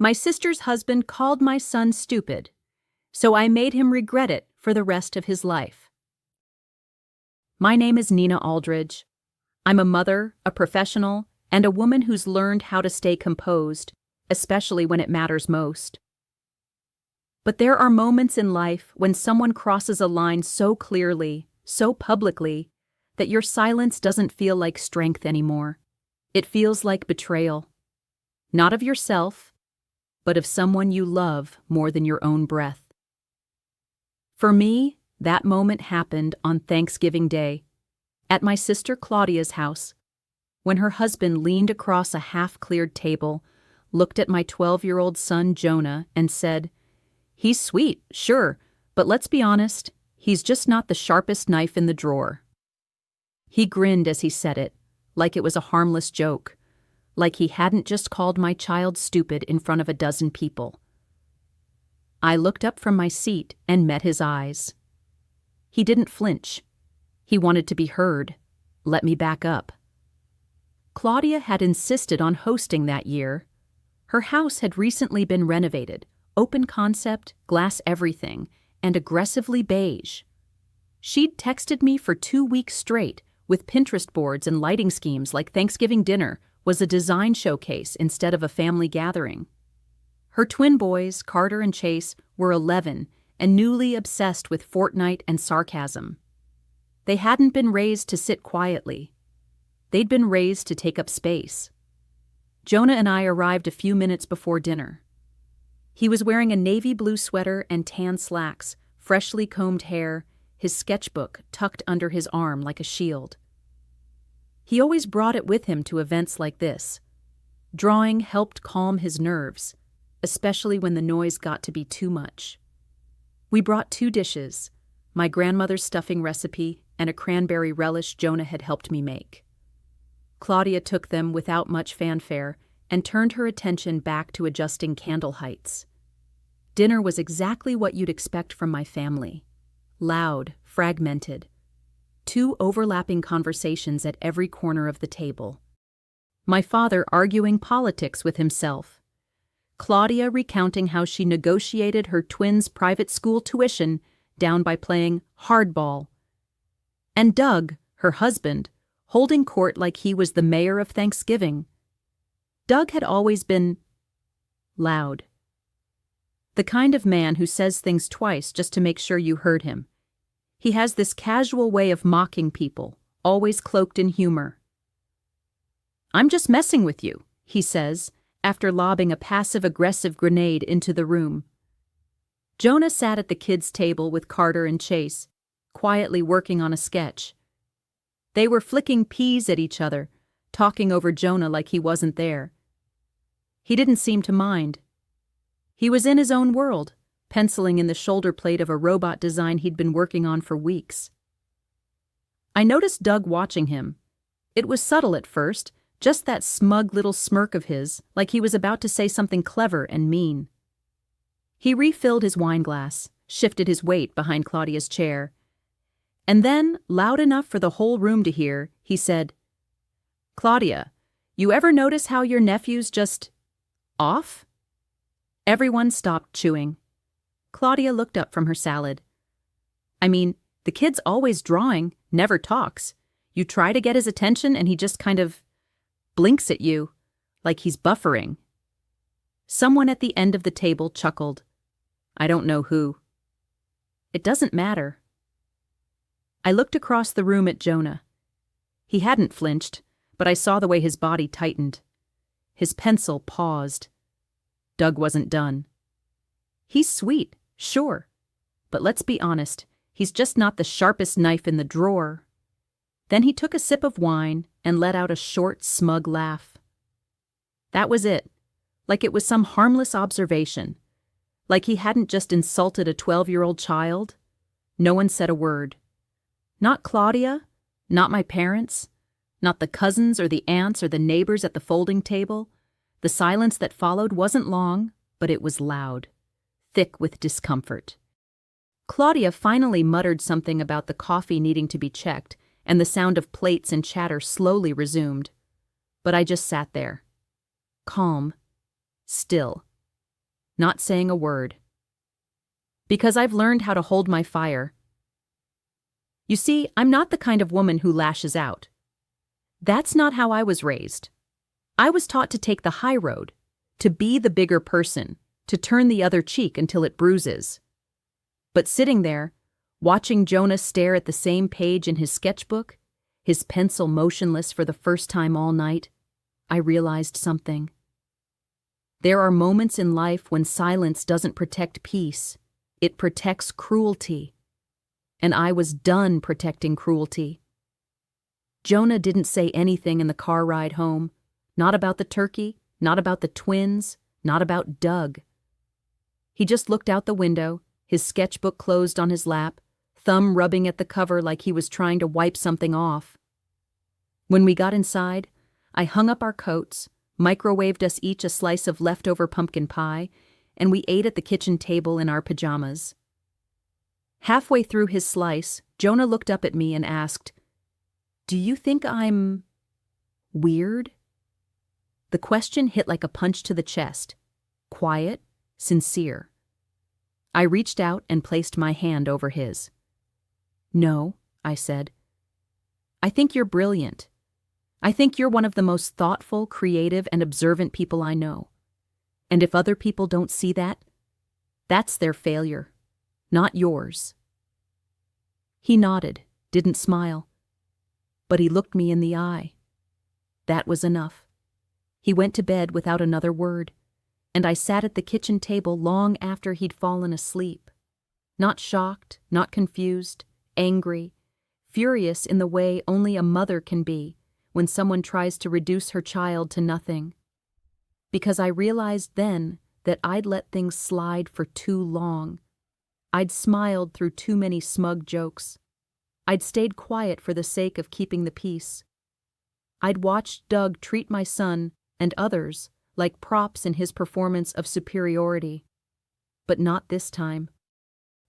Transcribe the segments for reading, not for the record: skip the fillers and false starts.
My sister's husband called my son stupid, so I made him regret it for the rest of his life. My name is Nina Aldridge. I'm a mother, a professional, and a woman who's learned how to stay composed, especially when it matters most. But there are moments in life when someone crosses a line so clearly, so publicly, that your silence doesn't feel like strength anymore. It feels like betrayal. Not of yourself, but of someone you love more than your own breath. For me, that moment happened on Thanksgiving Day, at my sister Claudia's house, when her husband leaned across a half-cleared table, looked at my 12-year-old son Jonah, and said, "He's sweet, sure, but let's be honest, he's just not the sharpest knife in the drawer." He grinned as he said it, like it was a harmless joke, like he hadn't just called my child stupid in front of a dozen people. I looked up from my seat and met his eyes. He didn't flinch. He wanted to be heard. Let me back up. Claudia had insisted on hosting that year. Her house had recently been renovated, open concept, glass everything, and aggressively beige. She'd texted me for 2 weeks straight with Pinterest boards and lighting schemes like Thanksgiving dinner was a design showcase instead of a family gathering. Her twin boys, Carter and Chase, were 11 and newly obsessed with Fortnite and sarcasm. They hadn't been raised to sit quietly. They'd been raised to take up space. Jonah and I arrived a few minutes before dinner. He was wearing a navy blue sweater and tan slacks, freshly combed hair, his sketchbook tucked under his arm like a shield. He always brought it with him to events like this. Drawing helped calm his nerves, especially when the noise got to be too much. We brought 2 dishes, my grandmother's stuffing recipe and a cranberry relish Jonah had helped me make. Claudia took them without much fanfare and turned her attention back to adjusting candle heights. Dinner was exactly what you'd expect from my family. Loud, fragmented. 2 overlapping conversations at every corner of the table. My father arguing politics with himself. Claudia recounting how she negotiated her twins' private school tuition down by playing hardball. And Doug, her husband, holding court like he was the mayor of Thanksgiving. Doug had always been loud. The kind of man who says things twice just to make sure you heard him. He has this casual way of mocking people, always cloaked in humor. "I'm just messing with you," he says, after lobbing a passive-aggressive grenade into the room. Jonah sat at the kids' table with Carter and Chase, quietly working on a sketch. They were flicking peas at each other, talking over Jonah like he wasn't there. He didn't seem to mind. He was in his own world, penciling in the shoulder plate of a robot design he'd been working on for weeks. I noticed Doug watching him. It was subtle at first, just that smug little smirk of his, like he was about to say something clever and mean. He refilled his wine glass, shifted his weight behind Claudia's chair, and then, loud enough for the whole room to hear, he said, "Claudia, you ever notice how your nephew's just off?" Everyone stopped chewing. Claudia looked up from her salad. "I mean, the kid's always drawing, never talks. You try to get his attention and he just kind of blinks at you, like he's buffering." Someone at the end of the table chuckled. I don't know who. It doesn't matter. I looked across the room at Jonah. He hadn't flinched, but I saw the way his body tightened. His pencil paused. Doug wasn't done. He's sweet, sure, but let's be honest, he's just not the sharpest knife in the drawer. Then he took a sip of wine and let out a short, smug laugh. That was it, like it was some harmless observation, like he hadn't just insulted a 12-year-old child. No one said a word. Not Claudia, not my parents, not the cousins or the aunts or the neighbors at the folding table. The silence that followed wasn't long, but it was loud, thick with discomfort. Claudia finally muttered something about the coffee needing to be checked, and the sound of plates and chatter slowly resumed. But I just sat there, calm, still. not saying a word. Because I've learned how to hold my fire. You see, I'm not the kind of woman who lashes out. That's not how I was raised. I was taught to take the high road, to be the bigger person, to turn the other cheek until it bruises. But sitting there, watching Jonah stare at the same page in his sketchbook, his pencil motionless for the first time all night, I realized something. There are moments in life when silence doesn't protect peace, it protects cruelty. And I was done protecting cruelty. Jonah didn't say anything in the car ride home, not about the turkey, not about the twins, not about Doug. He just looked out the window, his sketchbook closed on his lap, thumb rubbing at the cover like he was trying to wipe something off. When we got inside, I hung up our coats, microwaved us each a slice of leftover pumpkin pie, and we ate at the kitchen table in our pajamas. Halfway through his slice, Jonah looked up at me and asked, "Do you think I'm weird?" The question hit like a punch to the chest, quiet, sincere. I reached out and placed my hand over his. "No," I said. "I think you're brilliant. I think you're one of the most thoughtful, creative, and observant people I know. And if other people don't see that, that's their failure, not yours." He nodded, didn't smile. But he looked me in the eye. That was enough. He went to bed without another word, and I sat at the kitchen table long after he'd fallen asleep. Not shocked, not confused, angry, furious in the way only a mother can be when someone tries to reduce her child to nothing. Because I realized then that I'd let things slide for too long. I'd smiled through too many smug jokes. I'd stayed quiet for the sake of keeping the peace. I'd watched Doug treat my son and others like props in his performance of superiority. But not this time.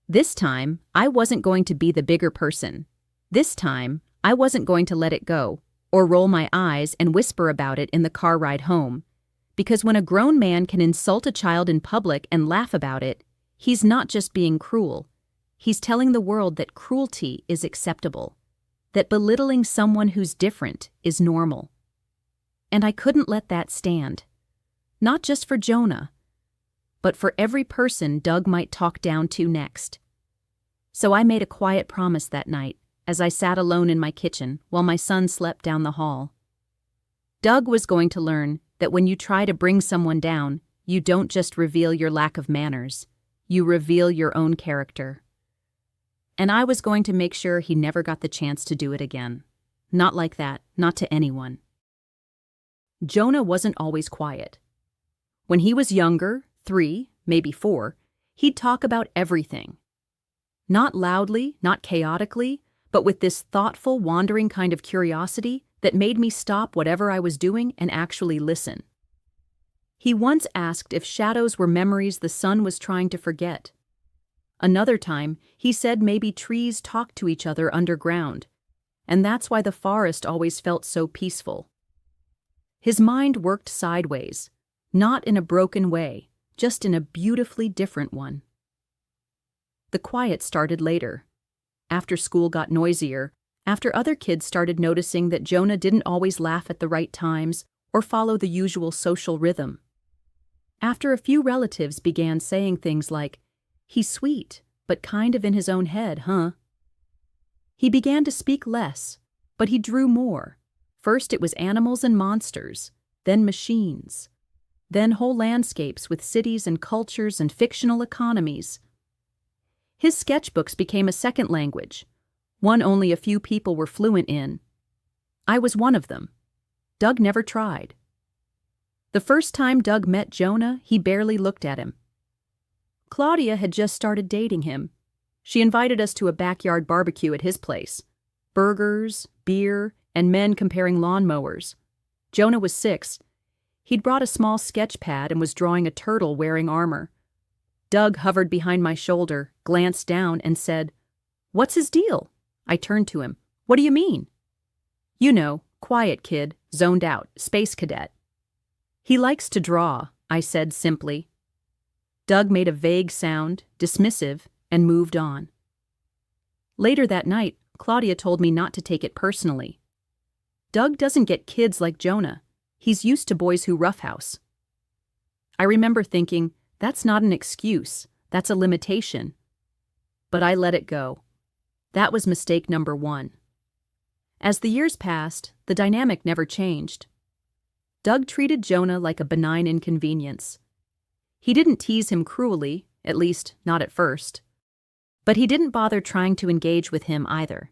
This time, I wasn't going to be the bigger person. This time, I wasn't going to let it go, or roll my eyes and whisper about it in the car ride home. Because when a grown man can insult a child in public and laugh about it, he's not just being cruel. He's telling the world that cruelty is acceptable, that belittling someone who's different is normal. And I couldn't let that stand. Not just for Jonah, but for every person Doug might talk down to next. So I made a quiet promise that night as I sat alone in my kitchen while my son slept down the hall. Doug was going to learn that when you try to bring someone down, you don't just reveal your lack of manners, you reveal your own character. And I was going to make sure he never got the chance to do it again. Not like that, not to anyone. Jonah wasn't always quiet. When he was younger, 3, maybe 4, he'd talk about everything. Not loudly, not chaotically, but with this thoughtful, wandering kind of curiosity that made me stop whatever I was doing and actually listen. He once asked if shadows were memories the sun was trying to forget. Another time, he said maybe trees talk to each other underground, and that's why the forest always felt so peaceful. His mind worked sideways, not in a broken way, just in a beautifully different one. The quiet started later. After school got noisier, after other kids started noticing that Jonah didn't always laugh at the right times or follow the usual social rhythm. After a few relatives began saying things like, "He's sweet, but kind of in his own head, huh?" He began to speak less, but he drew more. First it was animals and monsters, then machines, then whole landscapes with cities and cultures and fictional economies. His sketchbooks became a second language, one only a few people were fluent in. I was one of them. Doug never tried. The first time Doug met Jonah, he barely looked at him. Claudia had just started dating him. She invited us to a backyard barbecue at his place. Burgers, beer, and men comparing lawnmowers. Jonah was 6. He'd brought a small sketch pad and was drawing a turtle wearing armor. Doug hovered behind my shoulder, glanced down, and said, "What's his deal?" I turned to him. "What do you mean?" "You know, quiet kid, zoned out, space cadet." "He likes to draw," I said simply. Doug made a vague sound, dismissive, and moved on. Later that night, Claudia told me not to take it personally. Doug doesn't get kids like Jonah. He's used to boys who roughhouse. I remember thinking, that's not an excuse, that's a limitation. But I let it go. That was mistake number 1. As the years passed, the dynamic never changed. Doug treated Jonah like a benign inconvenience. He didn't tease him cruelly, at least not at first. But he didn't bother trying to engage with him either.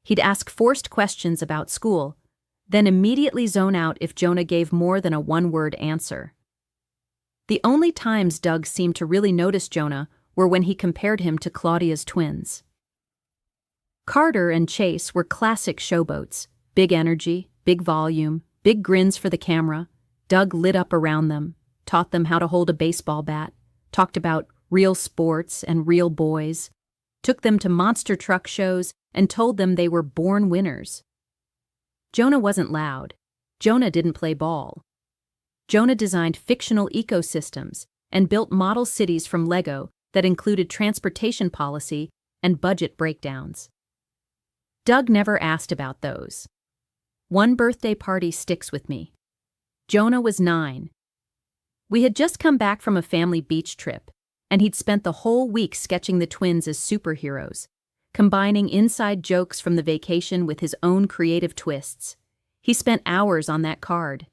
He'd ask forced questions about school, then immediately zone out if Jonah gave more than a one-word answer. The only times Doug seemed to really notice Jonah were when he compared him to Claudia's twins. Carter and Chase were classic showboats, big energy, big volume, big grins for the camera. Doug lit up around them, taught them how to hold a baseball bat, talked about real sports and real boys, took them to monster truck shows, and told them they were born winners. Jonah wasn't loud. Jonah didn't play ball. Jonah designed fictional ecosystems and built model cities from Lego that included transportation policy and budget breakdowns. Doug never asked about those. One birthday party sticks with me. Jonah was 9. We had just come back from a family beach trip, and he'd spent the whole week sketching the twins as superheroes, combining inside jokes from the vacation with his own creative twists. He spent hours on that card,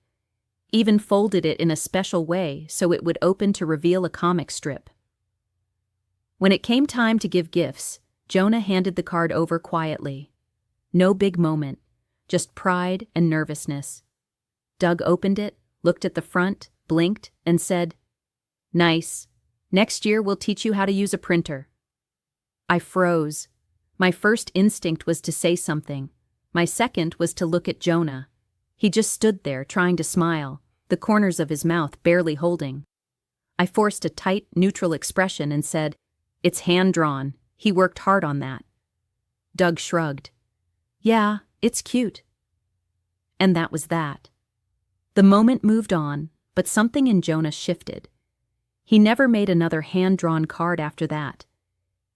even folded it in a special way so it would open to reveal a comic strip. When it came time to give gifts, Jonah handed the card over quietly. No big moment, just pride and nervousness. Doug opened it, looked at the front, blinked, and said, "Nice. Next year we'll teach you how to use a printer." I froze. My first instinct was to say something. My second was to look at Jonah. He just stood there trying to smile, the corners of his mouth barely holding. I forced a tight, neutral expression and said, "It's hand-drawn. He worked hard on that." Doug shrugged. "Yeah, it's cute." And that was that. The moment moved on, but something in Jonah shifted. He never made another hand-drawn card after that.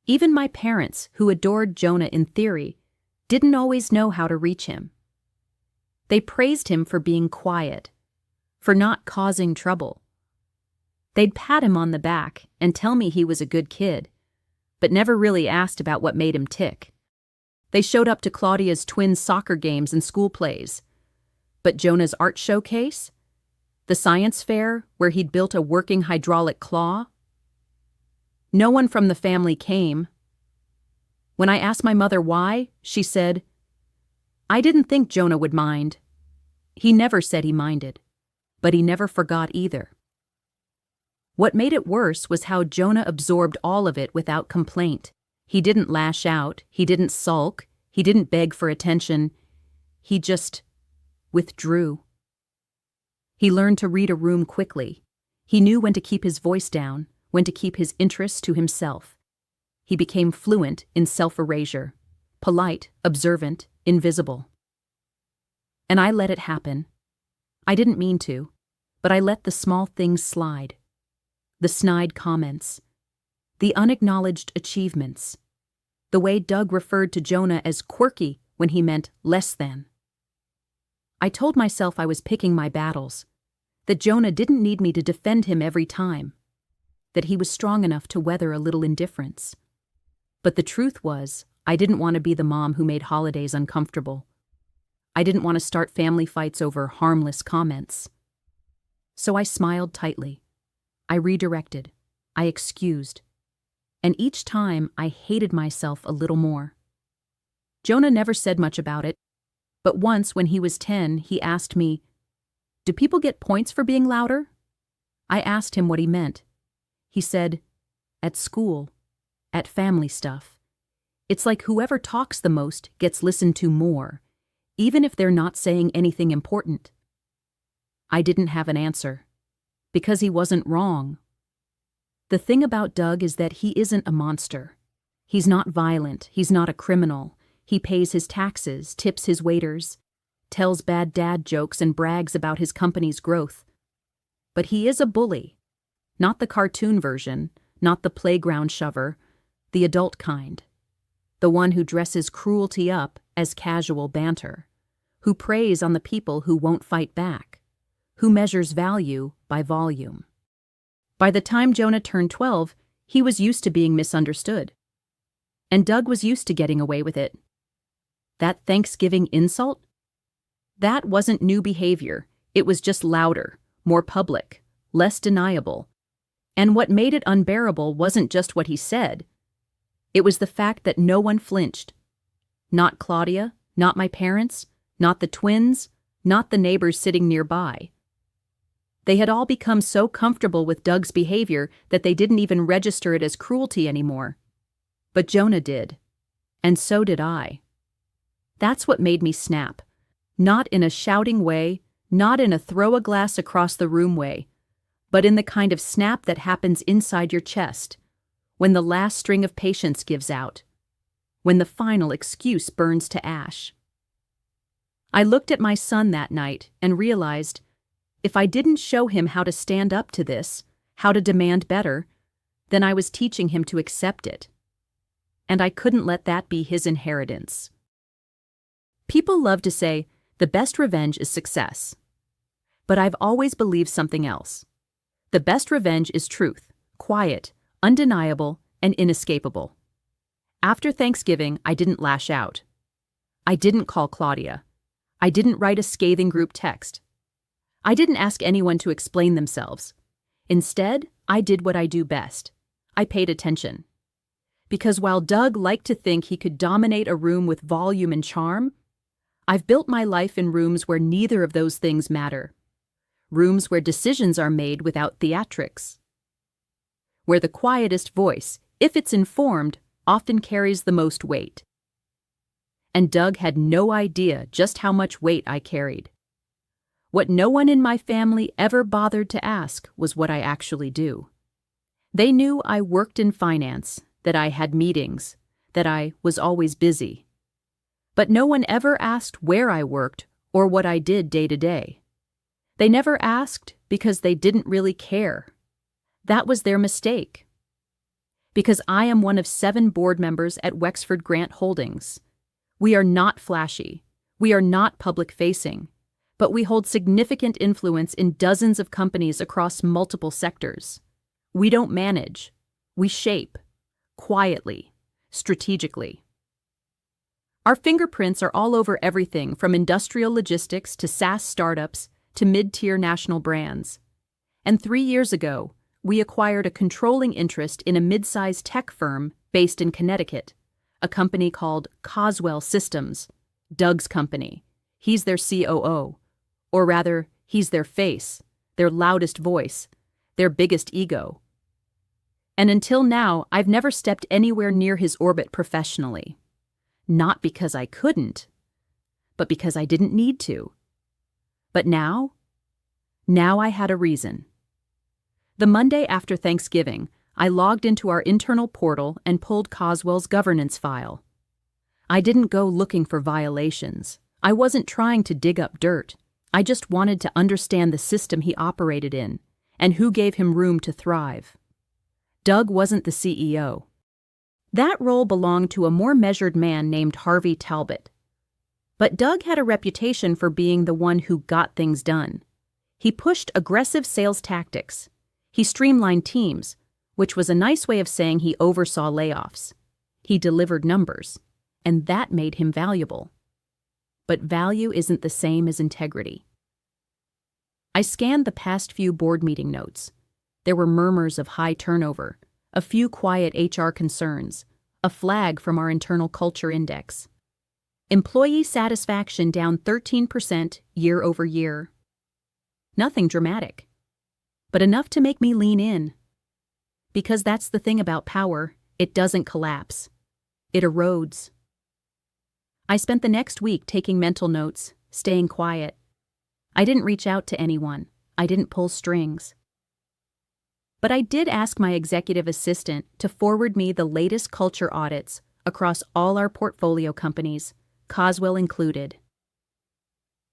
Even my parents, who adored Jonah in theory, didn't always know how to reach him. They praised him for being quiet, for not causing trouble. They'd pat him on the back and tell me he was a good kid, but never really asked about what made him tick. They showed up to Claudia's twins' soccer games and school plays. But Jonah's art showcase? The science fair where he'd built a working hydraulic claw? No one from the family came. When I asked my mother why, she said, "I didn't think Jonah would mind." He never said he minded, but he never forgot either. What made it worse was how Jonah absorbed all of it without complaint. He didn't lash out, he didn't sulk, he didn't beg for attention. He just withdrew. He learned to read a room quickly. He knew when to keep his voice down, when to keep his interests to himself. He became fluent in self-erasure, polite, observant, invisible. And I let it happen. I didn't mean to, but I let the small things slide. The snide comments, the unacknowledged achievements, the way Doug referred to Jonah as quirky when he meant less than. I told myself I was picking my battles, that Jonah didn't need me to defend him every time, that he was strong enough to weather a little indifference. But the truth was, I didn't want to be the mom who made holidays uncomfortable. I didn't want to start family fights over harmless comments. So I smiled tightly. I redirected. I excused. And each time I hated myself a little more. Jonah never said much about it, but once when he was 10, he asked me, "Do people get points for being louder?" I asked him what he meant. He said, "At school, at family stuff. It's like whoever talks the most gets listened to more, even if they're not saying anything important." I didn't have an answer, because he wasn't wrong. The thing about Doug is that he isn't a monster. He's not violent, he's not a criminal. He pays his taxes, tips his waiters, tells bad dad jokes and brags about his company's growth. But he is a bully. Not the cartoon version, not the playground shover, the adult kind. The one who dresses cruelty up as casual banter, who preys on the people who won't fight back, who measures value by volume. By the time Jonah turned 12, he was used to being misunderstood. And Doug was used to getting away with it. That Thanksgiving insult? That wasn't new behavior. It was just louder, more public, less deniable. And what made it unbearable wasn't just what he said. It was the fact that no one flinched. Not Claudia, not my parents, not the twins, not the neighbors sitting nearby. They had all become so comfortable with Doug's behavior that they didn't even register it as cruelty anymore. But Jonah did. And so did I. That's what made me snap. Not in a shouting way, not in a throw a glass across the room way, but in the kind of snap that happens inside your chest, when the last string of patience gives out, when the final excuse burns to ash. I looked at my son that night and realized, if I didn't show him how to stand up to this, how to demand better, then I was teaching him to accept it. And I couldn't let that be his inheritance. People love to say, the best revenge is success. But I've always believed something else. The best revenge is truth, quiet, undeniable, and inescapable. After Thanksgiving, I didn't lash out. I didn't call Claudia. I didn't write a scathing group text. I didn't ask anyone to explain themselves. Instead, I did what I do best. I paid attention. Because while Doug liked to think he could dominate a room with volume and charm, I've built my life in rooms where neither of those things matter. Rooms where decisions are made without theatrics. Where the quietest voice, if it's informed, often carries the most weight. And Doug had no idea just how much weight I carried. What no one in my family ever bothered to ask was what I actually do. They knew I worked in finance, that I had meetings, that I was always busy. But no one ever asked where I worked or what I did day to day. They never asked because they didn't really care. That was their mistake. Because I am one of 7 board members at Wexford Grant Holdings. We are not flashy. We are not public-facing. But we hold significant influence in dozens of companies across multiple sectors. We don't manage. We shape. Quietly. Strategically. Our fingerprints are all over everything from industrial logistics to SaaS startups to mid-tier national brands. And 3 years ago, we acquired a controlling interest in a mid-sized tech firm based in Connecticut, a company called Coswell Systems, Doug's company. He's their COO. Or rather, he's their face, their loudest voice, their biggest ego. And until now, I've never stepped anywhere near his orbit professionally. Not because I couldn't, but because I didn't need to. But now I had a reason. The Monday after Thanksgiving, I logged into our internal portal and pulled Coswell's governance file. I didn't go looking for violations. I wasn't trying to dig up dirt. I just wanted to understand the system he operated in and who gave him room to thrive. Doug wasn't the CEO. That role belonged to a more measured man named Harvey Talbot. But Doug had a reputation for being the one who got things done. He pushed aggressive sales tactics. He streamlined teams, which was a nice way of saying he oversaw layoffs. He delivered numbers, and that made him valuable. But value isn't the same as integrity. I scanned the past few board meeting notes. There were murmurs of high turnover, a few quiet HR concerns, a flag from our internal culture index. Employee satisfaction down 13% year over year. Nothing dramatic, but enough to make me lean in. Because that's the thing about power, it doesn't collapse. It erodes. I spent the next week taking mental notes, staying quiet. I didn't reach out to anyone. I didn't pull strings. But I did ask my executive assistant to forward me the latest culture audits across all our portfolio companies, Coswell included.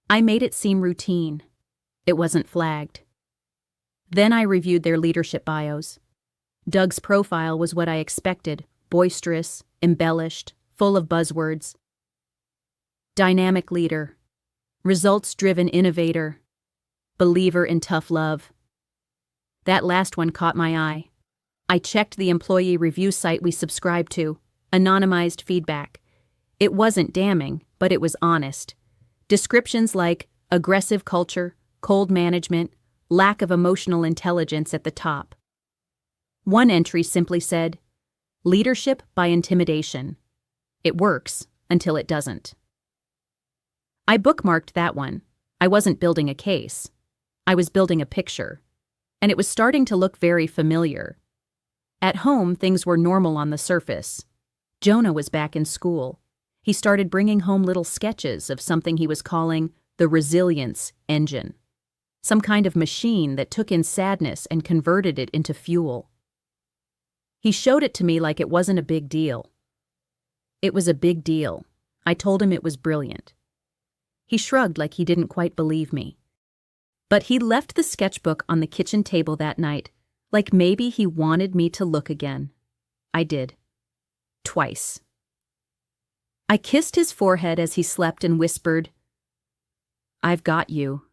I made it seem routine. It wasn't flagged. Then I reviewed their leadership bios. Doug's profile was what I expected: boisterous, embellished, full of buzzwords. Dynamic leader, results-driven innovator, believer in tough love. That last one caught my eye. I checked the employee review site we subscribed to, anonymized feedback. It wasn't damning, but it was honest. Descriptions like aggressive culture, cold management, lack of emotional intelligence at the top. One entry simply said, "Leadership by intimidation. It works until it doesn't." I bookmarked that one. I wasn't building a case. I was building a picture. And it was starting to look very familiar. At home, things were normal on the surface. Jonah was back in school. He started bringing home little sketches of something he was calling the resilience engine. Some kind of machine that took in sadness and converted it into fuel. He showed it to me like it wasn't a big deal. It was a big deal. I told him it was brilliant. He shrugged like he didn't quite believe me. But he left the sketchbook on the kitchen table that night, like maybe he wanted me to look again. I did. Twice. I kissed his forehead as he slept and whispered, "I've got you."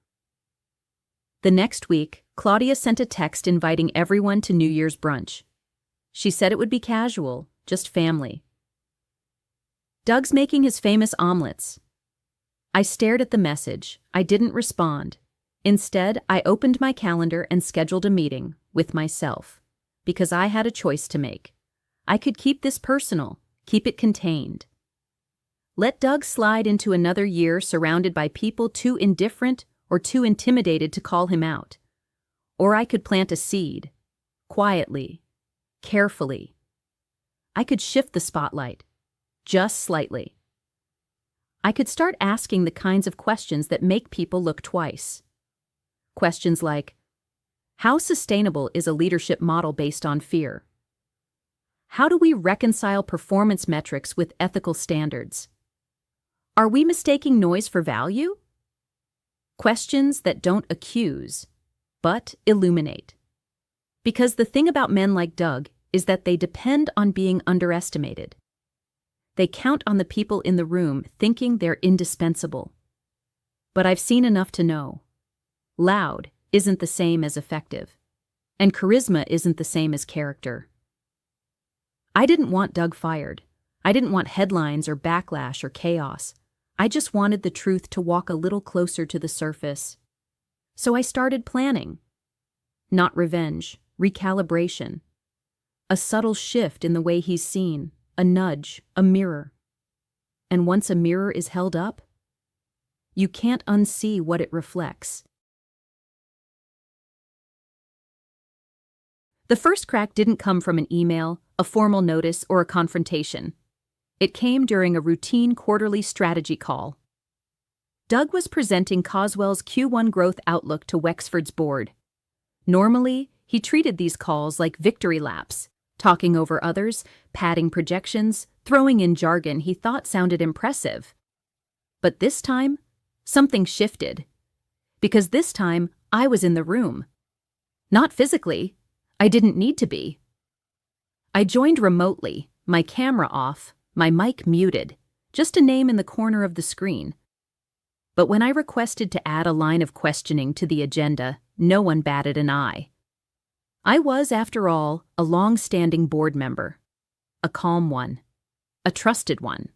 The next week, Claudia sent a text inviting everyone to New Year's brunch. She said it would be casual, just family. Doug's making his famous omelets. I stared at the message. I didn't respond. Instead, I opened my calendar and scheduled a meeting with myself, because I had a choice to make. I could keep this personal, keep it contained. Let Doug slide into another year surrounded by people too indifferent or too intimidated to call him out. Or I could plant a seed, quietly, carefully. I could shift the spotlight, just slightly. I could start asking the kinds of questions that make people look twice. Questions like, how sustainable is a leadership model based on fear? How do we reconcile performance metrics with ethical standards? Are we mistaking noise for value? Questions that don't accuse, but illuminate. Because the thing about men like Doug is that they depend on being underestimated. They count on the people in the room thinking they're indispensable. But I've seen enough to know. Loud isn't the same as effective, and charisma isn't the same as character. I didn't want Doug fired. I didn't want headlines or backlash or chaos. I just wanted the truth to walk a little closer to the surface. So I started planning. Not revenge, recalibration. A subtle shift in the way he's seen, a nudge, a mirror. And once a mirror is held up, you can't unsee what it reflects. The first crack didn't come from an email, a formal notice, or a confrontation. It came during a routine quarterly strategy call. Doug was presenting Coswell's Q1 growth outlook to Wexford's board. Normally, he treated these calls like victory laps, talking over others, padding projections, throwing in jargon he thought sounded impressive. But this time, something shifted. Because this time, I was in the room. Not physically. I didn't need to be. I joined remotely, my camera off, my mic muted, just a name in the corner of the screen. But when I requested to add a line of questioning to the agenda, no one batted an eye. I was, after all, a long-standing board member, a calm one, a trusted one.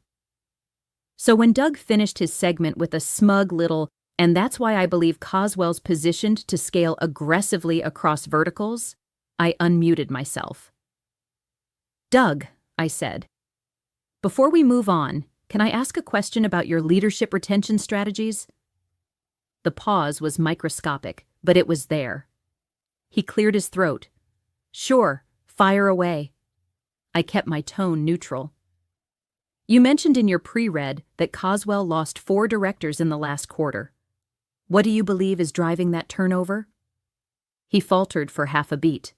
So when Doug finished his segment with a smug little, "And that's why I believe Coswell's positioned to scale aggressively across verticals," I unmuted myself. "Doug," I said, "before we move on, can I ask a question about your leadership retention strategies?" The pause was microscopic, but it was there. He cleared his throat. "Sure, fire away." I kept my tone neutral. "You mentioned in your pre-read that Coswell lost 4 directors in the last quarter. What do you believe is driving that turnover?" He faltered for half a beat.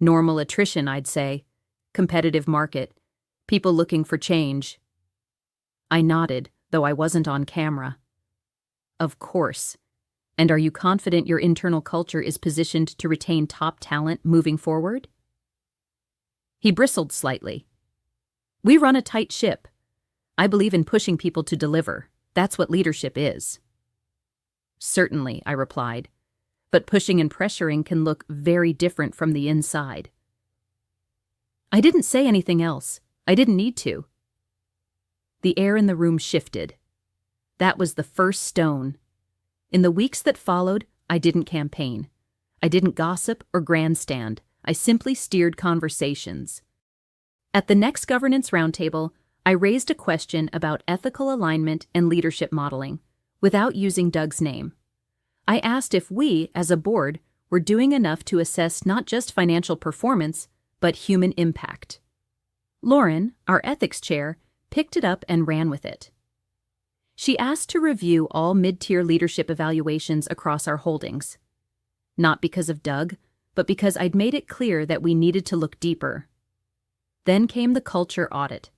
"Normal attrition, I'd say. Competitive market. People looking for change." I nodded, though I wasn't on camera. "Of course. And are you confident your internal culture is positioned to retain top talent moving forward? He bristled slightly. We run a tight ship. I believe in pushing people to deliver. That's what leadership is. Certainly, I replied. But pushing and pressuring can look very different from the inside. I didn't say anything else. I didn't need to. The air in the room shifted. That was the first stone. In the weeks that followed, I didn't campaign. I didn't gossip or grandstand. I simply steered conversations. At the next governance roundtable, I raised a question about ethical alignment and leadership modeling, without using Doug's name. I asked if we, as a board, were doing enough to assess not just financial performance, but human impact. Lauren, our ethics chair, picked it up and ran with it. She asked to review all mid-tier leadership evaluations across our holdings. Not because of Doug, but because I'd made it clear that we needed to look deeper. Then came the culture audit.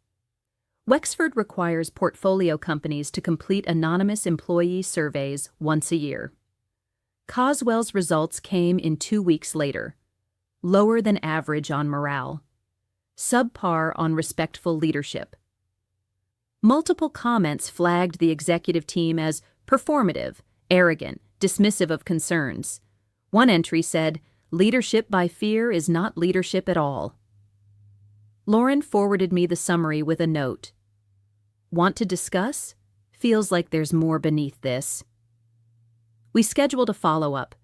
Wexford requires portfolio companies to complete anonymous employee surveys once a year. Coswell's results came in 2 weeks later. Lower than average on morale. Subpar on respectful leadership. Multiple comments flagged the executive team as performative, arrogant, dismissive of concerns. One entry said, "Leadership by fear is not leadership at all." Lauren forwarded me the summary with a note. Want to discuss? Feels like there's more beneath this. We scheduled a follow-up.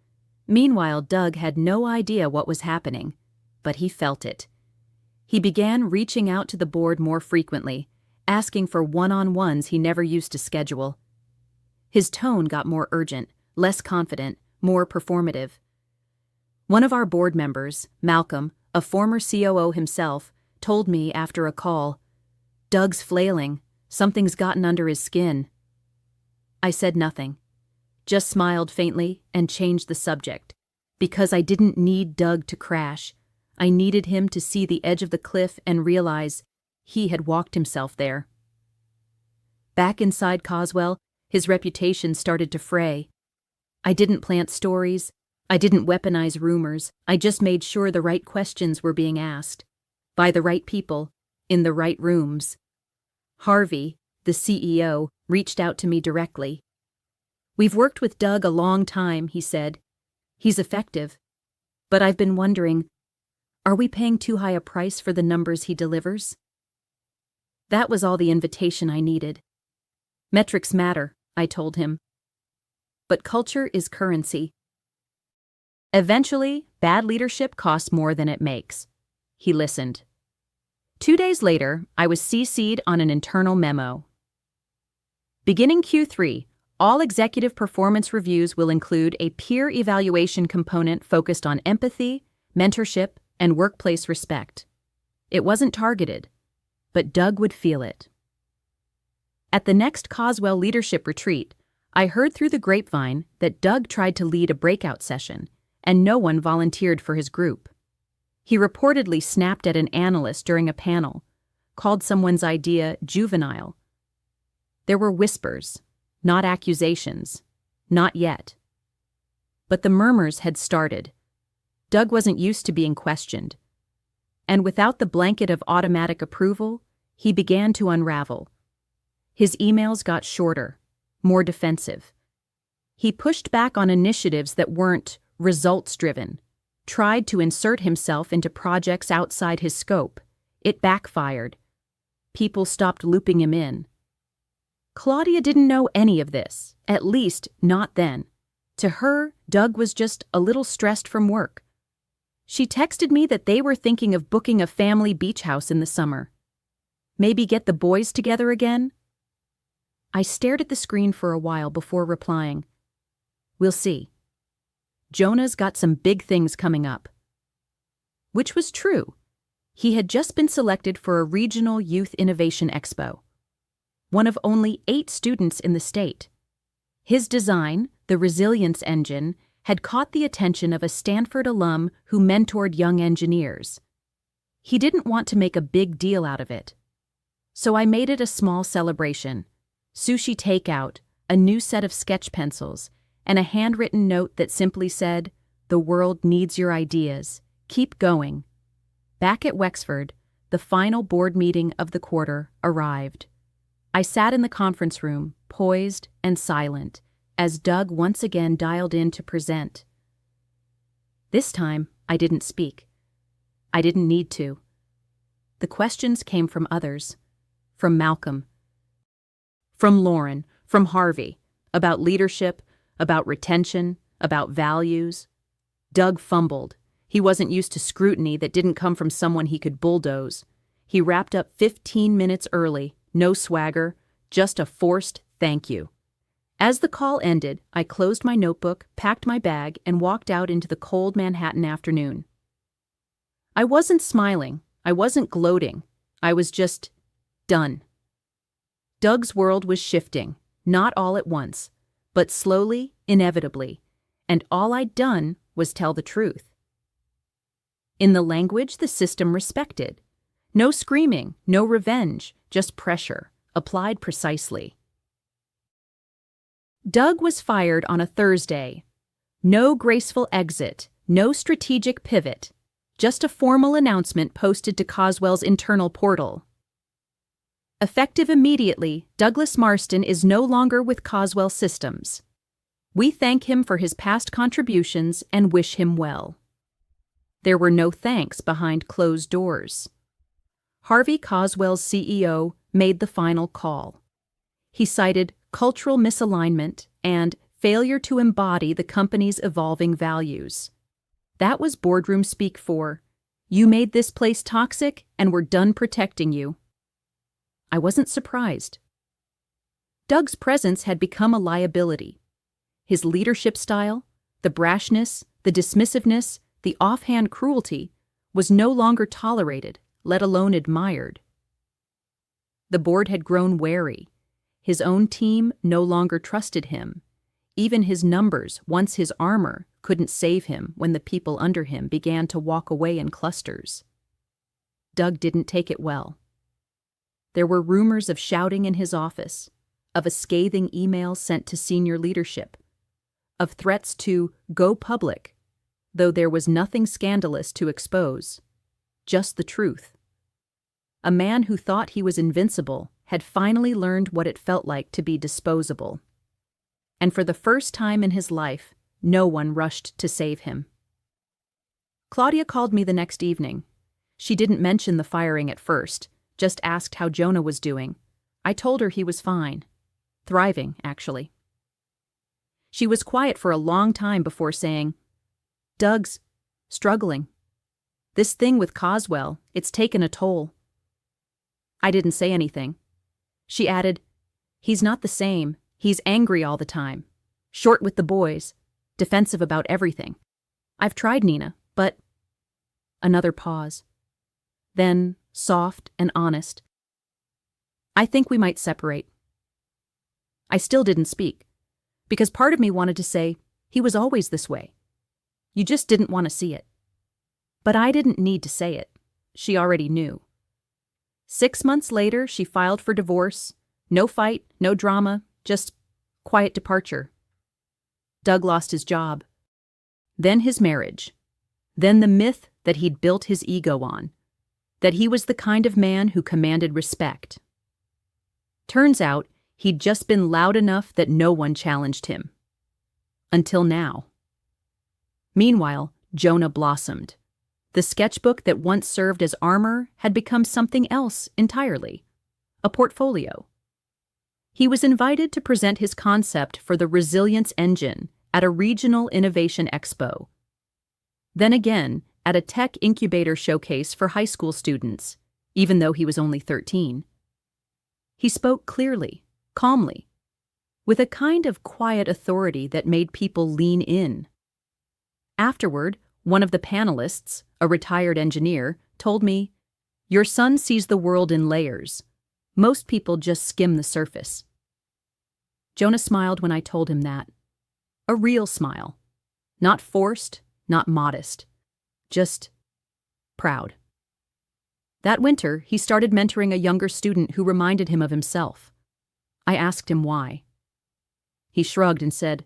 Meanwhile, Doug had no idea what was happening, but he felt it. He began reaching out to the board more frequently, asking for one-on-ones he never used to schedule. His tone got more urgent, less confident, more performative. One of our board members, Malcolm, a former COO himself, told me after a call, "Doug's flailing. Something's gotten under his skin." I said nothing, just smiled faintly and changed the subject, because I didn't need Doug to crash. I needed him to see the edge of the cliff and realize he had walked himself there. Back inside Coswell, his reputation started to fray. I didn't plant stories. I didn't weaponize rumors. I just made sure the right questions were being asked. By the right people, in the right rooms. Harvey, the CEO, reached out to me directly. "We've worked with Doug a long time," he said. "He's effective. But I've been wondering, are we paying too high a price for the numbers he delivers?" That was all the invitation I needed. Metrics matter, I told him. But culture is currency. Eventually, bad leadership costs more than it makes. He listened. 2 days later, I was CC'd on an internal memo. Beginning Q3, all executive performance reviews will include a peer evaluation component focused on empathy, mentorship, and workplace respect. It wasn't targeted, but Doug would feel it. At the next Coswell leadership retreat, I heard through the grapevine that Doug tried to lead a breakout session, and no one volunteered for his group. He reportedly snapped at an analyst during a panel, called someone's idea juvenile. There were whispers, not accusations, not yet. But the murmurs had started. Doug wasn't used to being questioned. And without the blanket of automatic approval, he began to unravel. His emails got shorter, more defensive. He pushed back on initiatives that weren't results-driven, tried to insert himself into projects outside his scope. It backfired. People stopped looping him in. Claudia didn't know any of this, at least not then. To her, Doug was just a little stressed from work. She texted me that they were thinking of booking a family beach house in the summer. Maybe get the boys together again? I stared at the screen for a while before replying. We'll see. Jonah's got some big things coming up. Which was true. He had just been selected for a regional youth innovation expo. One of only 8 students in the state. His design, the Resilience Engine, had caught the attention of a Stanford alum who mentored young engineers. He didn't want to make a big deal out of it. So I made it a small celebration. Sushi takeout, a new set of sketch pencils, and a handwritten note that simply said, "The world needs your ideas. Keep going." Back at Wexford, the final board meeting of the quarter arrived. I sat in the conference room, poised and silent, as Doug once again dialed in to present. This time, I didn't speak. I didn't need to. The questions came from others. From Malcolm. From Lauren. From Harvey. About leadership, about retention, about values. Doug fumbled. He wasn't used to scrutiny that didn't come from someone he could bulldoze. He wrapped up 15 minutes early, no swagger, just a forced thank you. As the call ended, I closed my notebook, packed my bag, and walked out into the cold Manhattan afternoon. I wasn't smiling. I wasn't gloating. I was just done. Doug's world was shifting, not all at once, but slowly, inevitably, and all I'd done was tell the truth. In the language the system respected. No screaming, no revenge, just pressure, applied precisely. Doug was fired on a Thursday. No graceful exit, no strategic pivot, just a formal announcement posted to Coswell's internal portal. Effective immediately, Douglas Marston is no longer with Coswell Systems. We thank him for his past contributions and wish him well. There were no thanks behind closed doors. Harvey Coswell's CEO made the final call. He cited cultural misalignment and failure to embody the company's evolving values. That was boardroom speak for, "You made this place toxic and we're done protecting you." I wasn't surprised. Doug's presence had become a liability. His leadership style, the brashness, the dismissiveness, the offhand cruelty, was no longer tolerated, let alone admired. The board had grown wary. His own team no longer trusted him. Even his numbers, once his armor, couldn't save him when the people under him began to walk away in clusters. Doug didn't take it well. There were rumors of shouting in his office, of a scathing email sent to senior leadership, of threats to go public, though there was nothing scandalous to expose, just the truth. A man who thought he was invincible had finally learned what it felt like to be disposable. And for the first time in his life, no one rushed to save him. Claudia called me the next evening. She didn't mention the firing at first, just asked how Jonah was doing. I told her he was fine. Thriving, actually. She was quiet for a long time before saying, "Doug's struggling. This thing with Coswell, it's taken a toll." I didn't say anything. She added, "He's not the same. He's angry all the time. Short with the boys. Defensive about everything. I've tried, Nina, but..." Another pause. Then, soft and honest, "I think we might separate." I still didn't speak, because part of me wanted to say, he was always this way. You just didn't want to see it. But I didn't need to say it. She already knew. 6 months later, she filed for divorce. No fight, no drama, just quiet departure. Doug lost his job. Then his marriage. Then the myth that he'd built his ego on. That he was the kind of man who commanded respect. Turns out, he'd just been loud enough that no one challenged him. Until now. Meanwhile, Jonah blossomed. The sketchbook that once served as armor had become something else entirely. A portfolio. He was invited to present his concept for the Resilience Engine at a regional innovation expo. Then again, at a tech incubator showcase for high school students, even though he was only 13. He spoke clearly, calmly, with a kind of quiet authority that made people lean in. Afterward, one of the panelists, a retired engineer, told me, "Your son sees the world in layers. Most people just skim the surface." Jonah smiled when I told him that. A real smile. Not forced, not modest. Just proud. That winter, he started mentoring a younger student who reminded him of himself. I asked him why. He shrugged and said,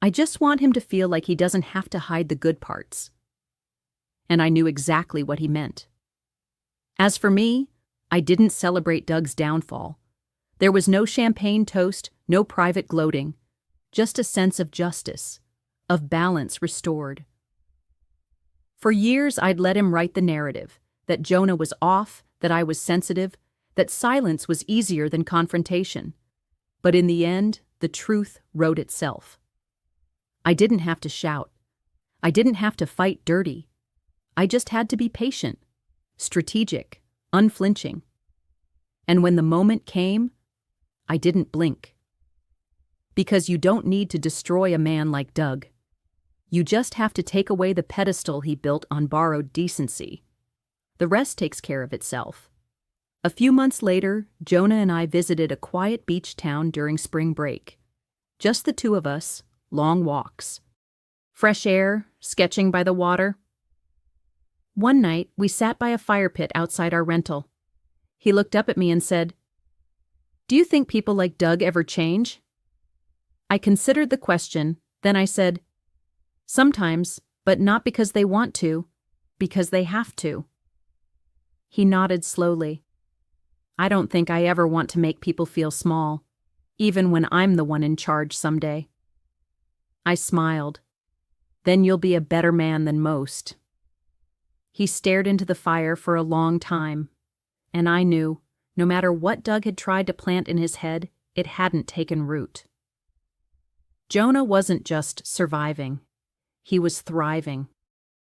I just want him to feel like he doesn't have to hide the good parts. And I knew exactly what he meant. As for me, I didn't celebrate Doug's downfall. There was no champagne toast, no private gloating, just a sense of justice, of balance restored. For years, I'd let him write the narrative, that Jonah was off, that I was sensitive, that silence was easier than confrontation. But in the end, the truth wrote itself. I didn't have to shout. I didn't have to fight dirty. I just had to be patient, strategic, unflinching. And when the moment came, I didn't blink. Because you don't need to destroy a man like Doug. You just have to take away the pedestal he built on borrowed decency. The rest takes care of itself. A few months later, Jonah and I visited a quiet beach town during spring break. Just the two of us, long walks. Fresh air, sketching by the water. One night, we sat by a fire pit outside our rental. He looked up at me and said, "Do you think people like Doug ever change?" I considered the question, then I said, "Sometimes, but not because they want to, because they have to." He nodded slowly. I don't think I ever want to make people feel small, even when I'm the one in charge someday. I smiled. Then you'll be a better man than most. He stared into the fire for a long time, and I knew, no matter what Doug had tried to plant in his head, it hadn't taken root. Jonah wasn't just surviving. He was thriving.